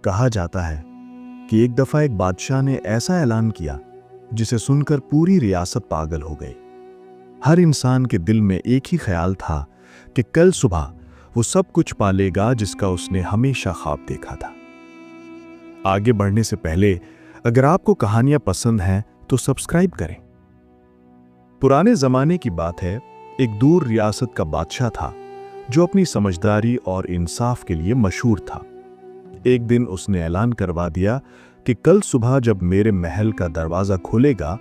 کہا جاتا ہے کہ ایک دفعہ ایک بادشاہ نے ایسا اعلان کیا جسے سن کر پوری ریاست پاگل ہو گئی۔ ہر انسان کے دل میں ایک ہی خیال تھا کہ کل صبح وہ سب کچھ پالے گا جس کا اس نے ہمیشہ خواب دیکھا تھا۔ آگے بڑھنے سے پہلے اگر آپ کو کہانیاں پسند ہیں تو سبسکرائب کریں۔ پرانے زمانے کی بات ہے، ایک دور ریاست کا بادشاہ تھا جو اپنی سمجھداری اور انصاف کے لیے مشہور تھا۔ ایک دن اس نے اعلان کروا دیا کہ کل صبح جب میرے محل کا دروازہ کھولے گا،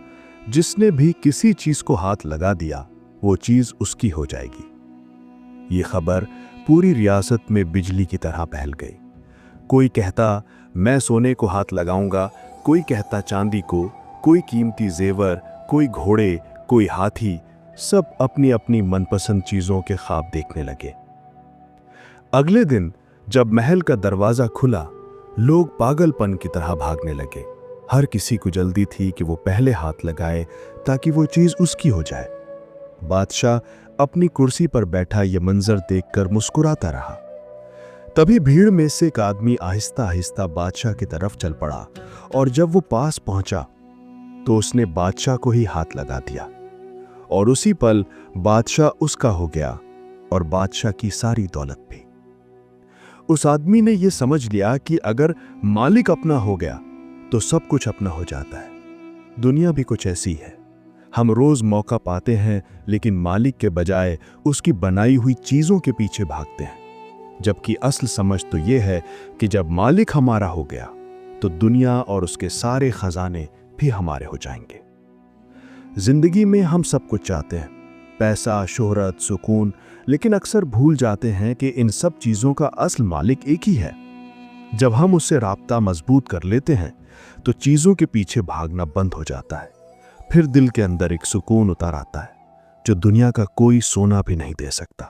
جس نے بھی کسی چیز کو ہاتھ لگا دیا وہ چیز اس کی ہو جائے گی۔ یہ خبر پوری ریاست میں بجلی کی طرح پھیل گئی۔ کوئی کہتا میں سونے کو ہاتھ لگاؤں گا، کوئی کہتا چاندی کو، کوئی قیمتی زیور، کوئی گھوڑے، کوئی ہاتھی، سب اپنی اپنی من پسند چیزوں کے خواب دیکھنے لگے۔ اگلے دن جب محل کا دروازہ کھلا، لوگ پاگل پن کی طرح بھاگنے لگے۔ ہر کسی کو جلدی تھی کہ وہ پہلے ہاتھ لگائے تاکہ وہ چیز اس کی ہو جائے۔ بادشاہ اپنی کرسی پر بیٹھا یہ منظر دیکھ کر مسکراتا رہا۔ تبھی بھیڑ میں سے ایک آدمی آہستہ آہستہ بادشاہ کی طرف چل پڑا، اور جب وہ پاس پہنچا تو اس نے بادشاہ کو ہی ہاتھ لگا دیا، اور اسی پل بادشاہ اس کا ہو گیا اور بادشاہ کی ساری دولت بھی۔ اس آدمی نے یہ سمجھ لیا کہ اگر مالک اپنا ہو گیا تو سب کچھ اپنا ہو جاتا ہے۔ دنیا بھی کچھ ایسی ہے، ہم روز موقع پاتے ہیں لیکن مالک کے بجائے اس کی بنائی ہوئی چیزوں کے پیچھے بھاگتے ہیں، جبکہ اصل سمجھ تو یہ ہے کہ جب مالک ہمارا ہو گیا تو دنیا اور اس کے سارے خزانے بھی ہمارے ہو جائیں گے۔ زندگی میں ہم سب کچھ چاہتے ہیں، پیسہ، شہرت، سکون، لیکن اکثر بھول جاتے ہیں کہ ان سب چیزوں کا اصل مالک ایک ہی ہے۔ جب ہم اس سے رابطہ مضبوط کر لیتے ہیں تو چیزوں کے پیچھے بھاگنا بند ہو جاتا ہے، پھر دل کے اندر ایک سکون اتر آتا ہے جو دنیا کا کوئی سونا بھی نہیں دے سکتا۔